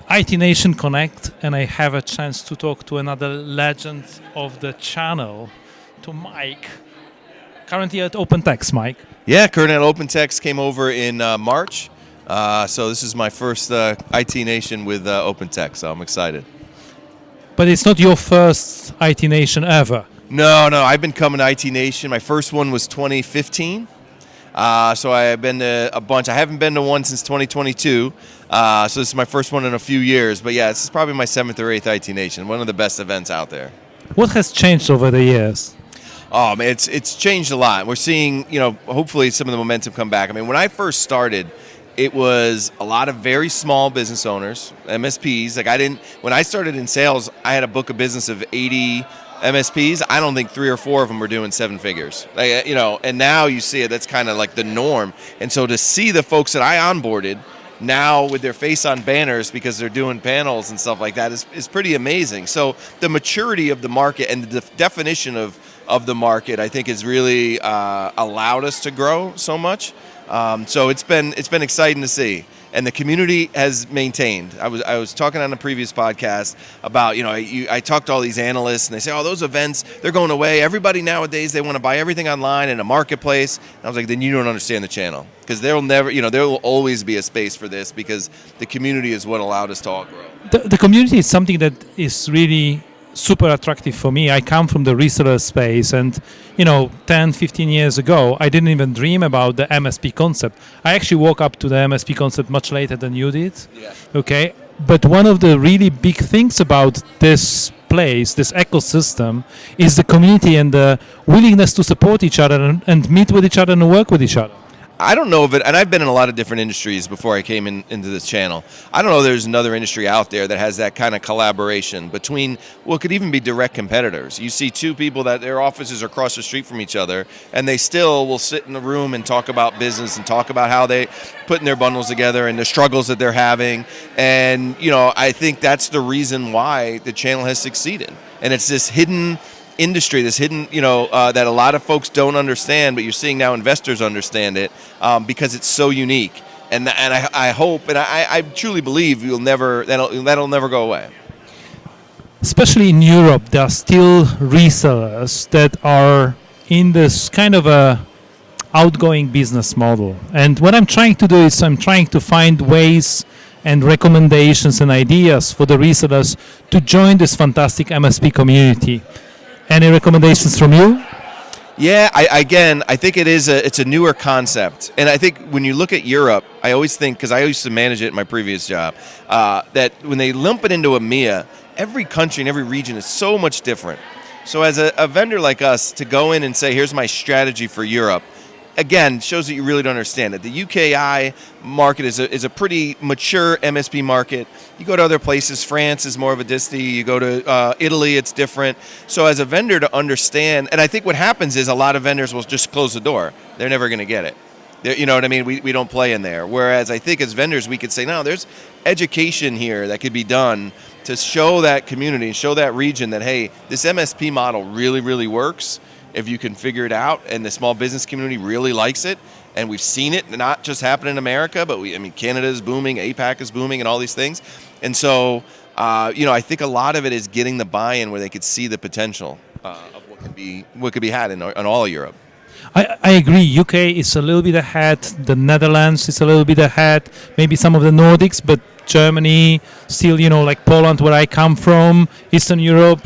IT Nation Connect, and I have a chance to talk to another legend of the channel, to Mike, currently at OpenText. Mike. Yeah, currently at OpenText, came over in March. So this is my first IT Nation with OpenText, so I'm excited. But it's not your first IT Nation ever. No, I've been coming to IT Nation. My first one was 2015. So I've been to a bunch. I haven't been to one since 2022. So this is my first one in a few years. But yeah, this is probably my 7th or 8th IT Nation. One of the best events out there. What has changed over the years? Oh man, it's changed a lot. We're seeing, hopefully some of the momentum come back. I mean, when I first started, it was a lot of very small business owners, MSPs. When I started in sales, I had a book of business of 80 MSPs. I don't think 3 or 4 of them were doing 7 figures. And now you see it, that's kind of like the norm. And so to see the folks that I onboarded now with their face on banners because they're doing panels and stuff like that is pretty amazing. So the maturity of the market and the definition of the market, I think, has really allowed us to grow so much. So it's been exciting to see, and the community has maintained. I was talking on a previous podcast about I talked to all these analysts and they say, oh, those events, they're going away. Everybody nowadays, they want to buy everything online in a marketplace. And I was like, then you don't understand the channel, because there will always be a space for this, because the community is what allowed us to all grow. The community is something that is really super attractive for me. I come from the reseller space, and 10, 15 years ago, I didn't even dream about the MSP concept. I actually woke up to the MSP concept much later than you did. Yeah. Okay, but one of the really big things about this place, this ecosystem, is the community and the willingness to support each other and meet with each other and work with each other. I don't know of it, and I've been in a lot of different industries before I came into this channel. I don't know if there's another industry out there that has that kind of collaboration between what could even be direct competitors. You see 2 people that their offices are across the street from each other, and they still will sit in the room and talk about business and talk about how they putting their bundles together and the struggles that they're having. And I think that's the reason why the channel has succeeded. And it's this hidden industry, this hidden, that a lot of folks don't understand, but you're seeing now investors understand it, because it's so unique. And I hope, and I truly believe that'll never go away. Especially in Europe, there are still resellers that are in this kind of a outgoing business model. And what I'm trying to do is I'm trying to find ways and recommendations and ideas for the resellers to join this fantastic MSP community. Any recommendations from you? Yeah, I think it's a newer concept. And I think when you look at Europe, I always think, because I used to manage it in my previous job, that when they lump it into EMEA, every country and every region is so much different. So as a vendor like us, to go in and say, here's my strategy for Europe, again, shows that you really don't understand it. The UKI market is a pretty mature MSP market. You go to other places, France is more of a disty. You go to Italy, it's different. So as a vendor to understand, and I think what happens is a lot of vendors will just close the door. They're never going to get it. You know what I mean? We don't play in there. Whereas I think as vendors, we could say, no, there's education here that could be done to show that community, show that region that, hey, this MSP model really, really works. If you can figure it out, and the small business community really likes it, and we've seen it not just happen in America, but Canada is booming, APAC is booming, and all these things. And so, I think a lot of it is getting the buy-in where they could see the potential of what could be had in all of Europe. I agree. UK is a little bit ahead. The Netherlands is a little bit ahead. Maybe some of the Nordics, but Germany, still, like Poland, where I come from, Eastern Europe,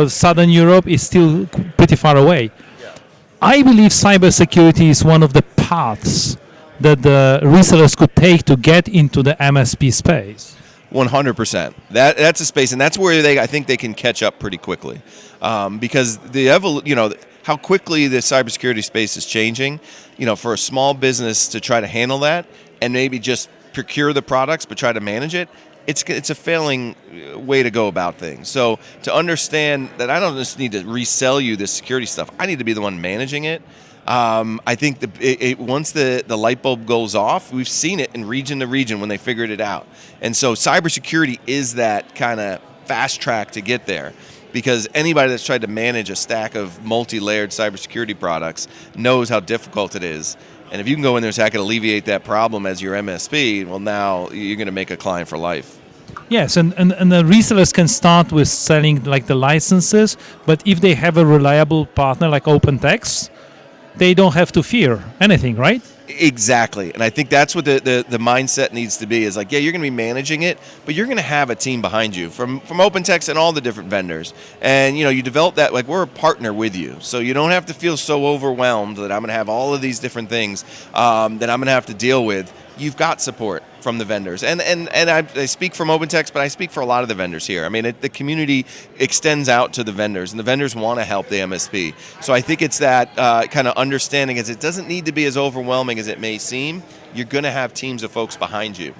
Southern Europe is still pretty far away. Yeah. I believe cybersecurity is one of the paths that the resellers could take to get into the MSP space. 100%. That's a space, and that's where I think they can catch up pretty quickly, because how quickly the cybersecurity space is changing. For a small business to try to handle that and maybe just procure the products but try to manage it, it's a failing way to go about things. So to understand that I don't just need to resell you this security stuff, I need to be the one managing it. I think once the light bulb goes off, we've seen it in region to region when they figured it out. And so cybersecurity is that kind of fast track to get there, because anybody that's tried to manage a stack of multi-layered cybersecurity products knows how difficult it is. And if you can go in there and say, I can alleviate that problem as your MSP, well, now you're going to make a client for life. Yes, and the resellers can start with selling like the licenses, but if they have a reliable partner like OpenText, they don't have to fear anything, right? Exactly. And I think that's what the mindset needs to be is like, yeah, you're going to be managing it, but you're going to have a team behind you from OpenText and all the different vendors. And, you develop that, like we're a partner with you. So you don't have to feel so overwhelmed that I'm going to have all of these different things that I'm going to have to deal with. You've got support from the vendors. And I speak from OpenText, but I speak for a lot of the vendors here. I mean, the community extends out to the vendors, and the vendors want to help the MSP. So I think it's that kind of understanding is it doesn't need to be as overwhelming as it may seem. You're going to have teams of folks behind you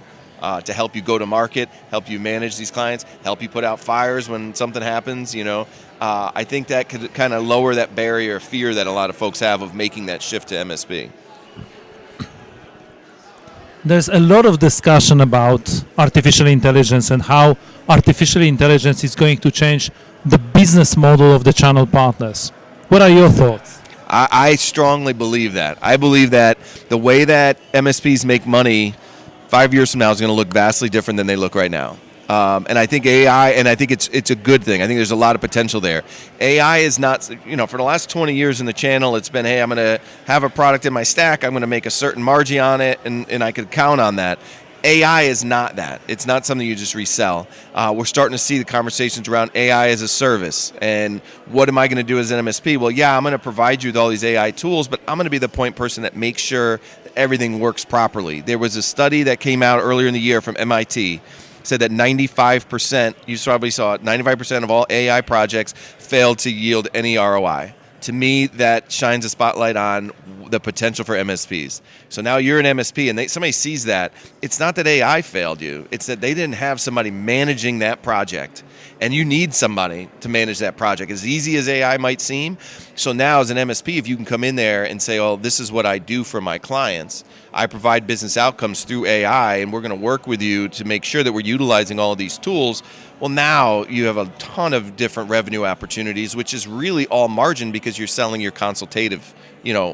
to help you go to market, help you manage these clients, help you put out fires when something happens. I think that could kind of lower that barrier of fear that a lot of folks have of making that shift to MSP. There's a lot of discussion about artificial intelligence and how artificial intelligence is going to change the business model of the channel partners. What are your thoughts? I strongly believe that. I believe that the way that MSPs make money 5 years from now is going to look vastly different than they look right now. And I think AI, and I think it's a good thing. I think there's a lot of potential there. AI is not, for the last 20 years in the channel, it's been, hey, I'm going to have a product in my stack, I'm going to make a certain margin on it, and I could count on that. AI is not that. It's not something you just resell. We're starting to see the conversations around AI as a service. And what am I going to do as an MSP? Well, yeah, I'm going to provide you with all these AI tools, but I'm going to be the point person that makes sure that everything works properly. There was a study that came out earlier in the year from MIT, said that 95%, you probably saw it, 95% of all AI projects failed to yield any ROI. To me, that shines a spotlight on the potential for MSPs. So now you're an MSP and somebody sees that. It's not that AI failed you. It's that they didn't have somebody managing that project. And you need somebody to manage that project, as easy as AI might seem. So now as an MSP, if you can come in there and say, oh, this is what I do for my clients. I provide business outcomes through AI, and we're going to work with you to make sure that we're utilizing all of these tools. Well, now you have a ton of different revenue opportunities, which is really all margin because you're selling your consultative,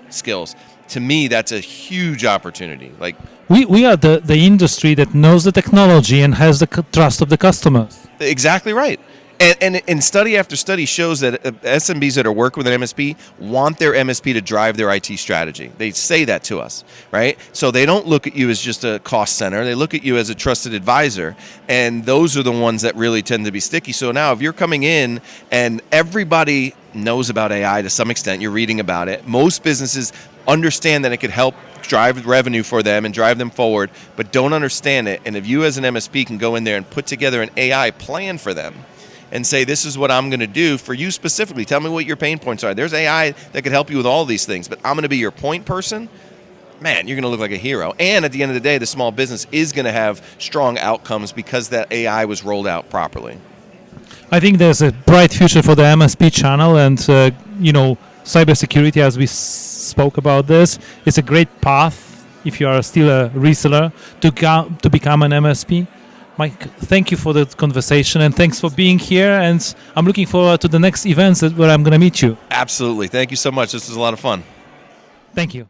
skills. To me, that's a huge opportunity. Like we are the industry that knows the technology and has the trust of the customers. Exactly right. And study after study shows that SMBs that are working with an MSP want their MSP to drive their IT strategy. They say that to us, right? So they don't look at you as just a cost center. They look at you as a trusted advisor. And those are the ones that really tend to be sticky. So now if you're coming in and everybody knows about AI to some extent, you're reading about it, most businesses understand that it could help drive revenue for them and drive them forward, but don't understand it. And if you as an MSP can go in there and put together an AI plan for them, and say, this is what I'm going to do for you specifically. Tell me what your pain points are. There's AI that could help you with all these things, but I'm going to be your point person. Man, you're going to look like a hero. And at the end of the day, the small business is going to have strong outcomes because that AI was rolled out properly. I think there's a bright future for the MSP channel, and cybersecurity, as we spoke about this, is a great path if you are still a reseller to become an MSP. Mike, thank you for the conversation, and thanks for being here. And I'm looking forward to the next events where I'm going to meet you. Absolutely. Thank you so much. This was a lot of fun. Thank you.